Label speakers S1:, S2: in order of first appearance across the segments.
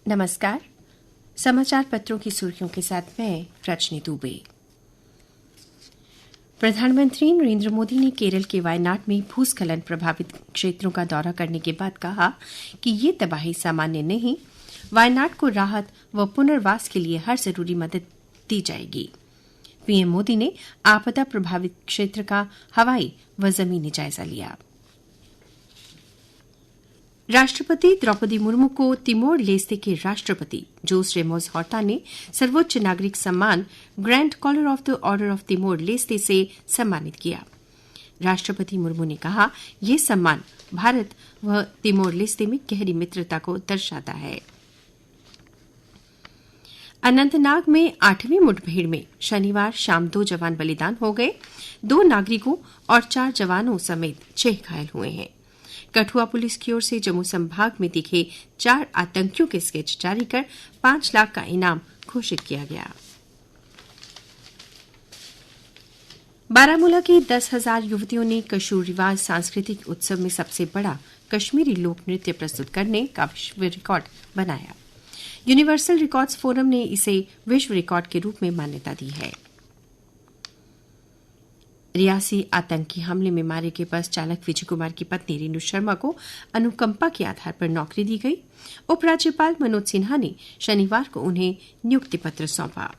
S1: नमस्कार। समाचार पत्रों की सुर्खियों के साथ मैं रजनी दुबे। प्रधानमंत्री नरेंद्र मोदी ने केरल के वायनाड में भूस्खलन प्रभावित क्षेत्रों का दौरा करने के बाद कहा कि ये तबाही सामान्य नहीं, वायनाड को राहत व पुनर्वास के लिए हर जरूरी मदद दी जाएगी। पीएम मोदी ने आपदा प्रभावित क्षेत्र का हवाई व जमीनी जायजा लिया। राष्ट्रपति द्रौपदी मुर्मू को तिमोर लेस्ते के राष्ट्रपति जोस रेमोस होर्टा ने सर्वोच्च नागरिक सम्मान grand collar of the order of Timor Leste से सम्मानित किया। राष्ट्रपति मुर्मू ने कहा, यह सम्मान भारत व तिमोर लेस्ते में गहरी मित्रता को दर्शाता है। अनंतनाग में 8वीं मुठभेड़ में शनिवार शाम 2 जवान बलिदान हो गए। 2 नागरिकों और 4 जवानों समेत 6 घायल हुए हैं। कठुआ पुलिस की ओर से जम्मू संभाग में दिखे 4 आतंकियों के स्केच जारी कर 5 लाख का इनाम घोषित किया गया। बारामूला की 10,000 युवतियों ने कशूर रिवाज सांस्कृतिक उत्सव में सबसे बड़ा कश्मीरी लोक नृत्य प्रस्तुत करने का विश्व रिकॉर्ड बनाया। यूनिवर्सल रिकॉर्ड्स फोरम ने इसे विश्व रिकॉर्ड के रूप में मान्यता दी है। रियासी आतंकी हमले में मारे गए बस चालक विजय कुमार की पत्नी रेणु शर्मा को अनुकंपा के आधार पर नौकरी दी गई। उपराज्यपाल मनोज सिन्हा ने शनिवार को उन्हें नियुक्ति पत्र सौंपा।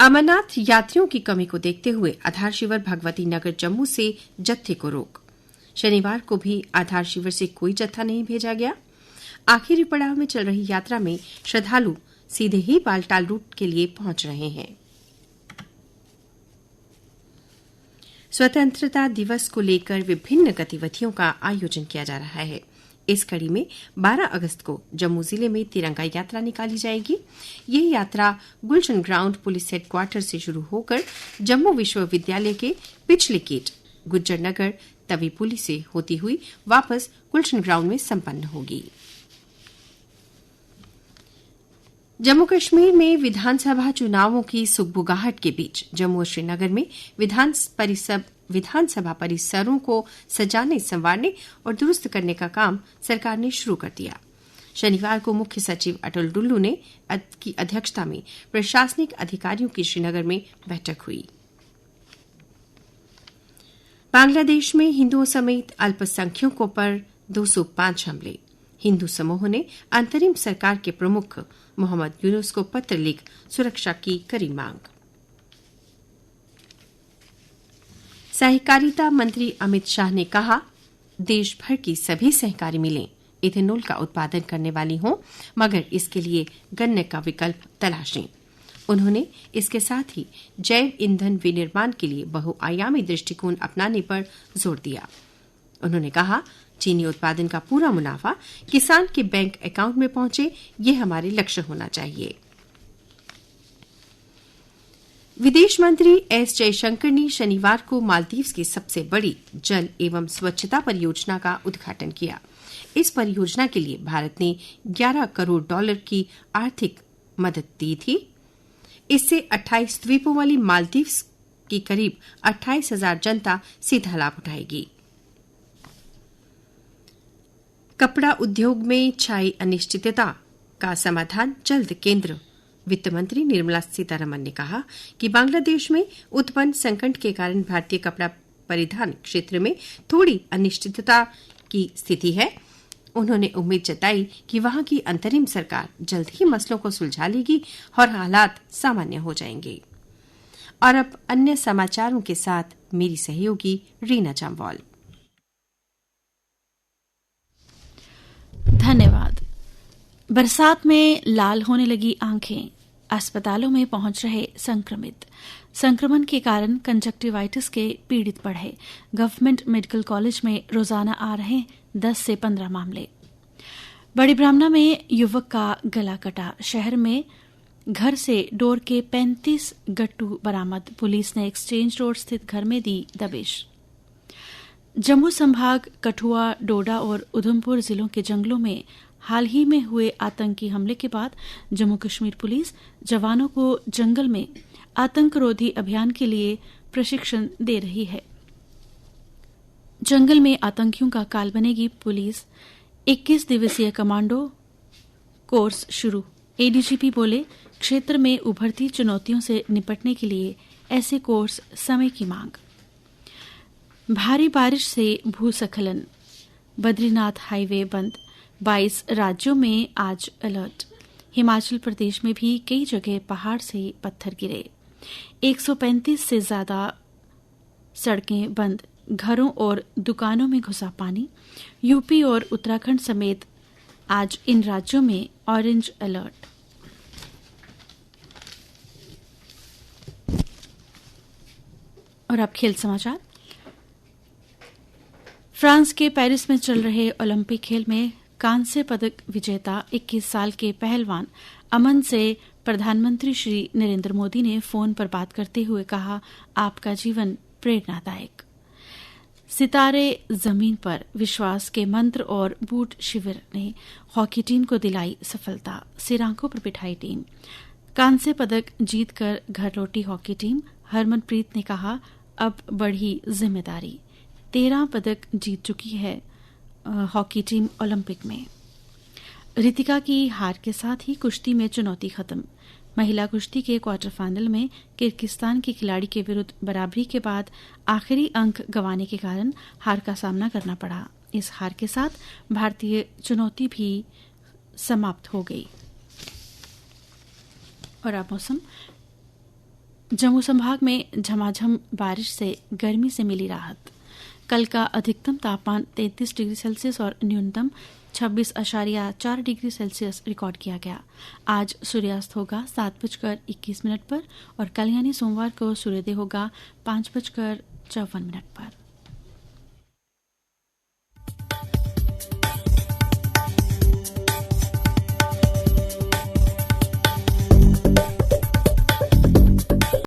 S1: अमरनाथ यात्रियों की कमी को देखते हुए आधार शिविर भगवती नगर जम्मू से जत्थे को रोक। शनिवार को भी आधार शिविर से कोई जत्था नहीं भेजा गया। आखिरी पड़ाव में चल रही यात्रा में श्रद्धालु सीधे ही बालटाल रूट के लिए पहुंच रहे हैं। स्वतंत्रता दिवस को लेकर विभिन्न गतिविधियों का आयोजन किया जा रहा है। इस कड़ी में 12 अगस्त को जम्मू जिले में तिरंगा यात्रा निकाली जाएगी। यह यात्रा गुलशन ग्राउंड पुलिस हेडक्वार्टर से शुरू होकर जम्मू विश्वविद्यालय के पिछले गेट गुज्जर नगर तवी पुली से होती हुई वापस गुलशन ग्राउंड में संपन्न होगी। जम्मू कश्मीर में विधानसभा चुनावों की सुगबुगाहट के बीच जम्मू और श्रीनगर में विधानसभा परिसरों को सजाने, संवारने और दुरुस्त करने का काम सरकार ने शुरू कर दिया। शनिवार को मुख्य सचिव अटल डुल्लू ने की अध्यक्षता में प्रशासनिक अधिकारियों की श्रीनगर में बैठक हुई। बांग्लादेश में हिंदुओं समेत अल्पसंख्यकों पर 205 हमले। हिंदू समूह ने अंतरिम सरकार के प्रमुख मोहम्मद यूनुस को पत्र लिख सुरक्षा की करी मांग। सहकारिता मंत्री अमित शाह ने कहा, देश भर की सभी सहकारी मिलें इथेनॉल का उत्पादन करने वाली हों, मगर इसके लिए गन्ने का विकल्प तलाशें। उन्होंने इसके साथ ही जैव ईंधन विनिर्माण के लिए बहुआयामी दृष्टिकोण अपनाने पर जोर दिया। उन्होंने कहा, चीनी उत्पादन का पूरा मुनाफा किसान के बैंक अकाउंट में पहुंचे, ये हमारे लक्ष्य होना चाहिए। विदेश मंत्री एस जयशंकर ने शनिवार को मालदीव की सबसे बड़ी जल एवं स्वच्छता परियोजना का उद्घाटन किया। इस परियोजना के लिए भारत ने $11 करोड़ की आर्थिक मदद दी थी। इससे 28 द्वीपों वाली मालदीव की करीब 28,000 जनता सीधा लाभ उठाएगी। कपड़ा उद्योग में छाई अनिश्चितता का समाधान जल्द। केंद्र वित्त मंत्री निर्मला सीतारमण ने कहा कि बांग्लादेश में उत्पन्न संकट के कारण भारतीय कपड़ा परिधान क्षेत्र में थोड़ी अनिश्चितता की स्थिति है। उन्होंने उम्मीद जताई कि वहां की अंतरिम सरकार जल्द ही मसलों को सुलझा लेगी और हालात सामान्य हो जाएंगे। और अब अन्य समाचारों के साथ मेरी सहयोगी रीना जामवाल।
S2: धन्यवाद। बरसात में लाल होने लगी आंखें, अस्पतालों में पहुंच रहे संक्रमित। संक्रमण के कारण कंजक्टिवाइटिस के पीड़ित बढ़े। गवर्नमेंट मेडिकल कॉलेज में रोजाना आ रहे 10 से 15 मामले। बड़ी ब्राह्मणा में युवक का गला कटा। शहर में घर से डोर के 35 गट्टू बरामद। पुलिस ने एक्सचेंज रोड स्थित घर में दी दबिश। जम्मू संभाग कठुआ, डोडा और उधमपुर जिलों के जंगलों में हाल ही में हुए आतंकी हमले के बाद जम्मू कश्मीर पुलिस जवानों को जंगल में आतंकरोधी अभियान के लिए प्रशिक्षण दे रही है। जंगल में आतंकियों का काल बनेगी पुलिस। 21 दिवसीय कमांडो कोर्स शुरू। एडीजीपी बोले, क्षेत्र में उभरती चुनौतियों से निपटने के लिए ऐसे कोर्स समय की मांग। भारी बारिश से भूस्खलन, बद्रीनाथ हाईवे बंद, 22 राज्यों में आज अलर्ट। हिमाचल प्रदेश में भी कई जगह पहाड़ से पत्थर गिरे। 135 से ज्यादा सड़कें बंद, घरों और दुकानों में घुसा पानी। यूपी और उत्तराखंड समेत आज इन राज्यों में ऑरेंज अलर्ट। और अब खेल समाचार। फ्रांस के पेरिस में चल रहे ओलंपिक खेल में कांस्य पदक विजेता 21 साल के पहलवान अमन से प्रधानमंत्री श्री नरेंद्र मोदी ने फोन पर बात करते हुए कहा, आपका जीवन प्रेरणादायक। सितारे जमीन पर विश्वास के मंत्र और बूट शिविर ने हॉकी टीम को दिलाई सफलता, सिर आंखों पर बिठाई टीम। कांस्य पदक जीतकर घर लौटी हॉकी टीम। हरमनप्रीत ने कहा, अब बढ़ी जिम्मेदारी। 13 पदक जीत चुकी है हॉकी टीम ओलंपिक में। रितिका की हार के साथ ही कुश्ती में चुनौती खत्म। महिला कुश्ती के क्वार्टर फाइनल में किर्गिस्तान की खिलाड़ी के विरुद्ध बराबरी के बाद आखिरी अंक गंवाने के कारण हार का सामना करना पड़ा। इस हार के साथ भारतीय चुनौती भी समाप्त हो गई। और अब मौसम। जम्मू संभाग में झमाझम बारिश से गर्मी से मिली राहत। कल का अधिकतम तापमान 33 डिग्री सेल्सियस और न्यूनतम 26.4 डिग्री सेल्सियस रिकॉर्ड किया गया। आज सूर्यास्त होगा 7:21 पर और कल यानी सोमवार को सूर्योदय होगा 5:54 पर।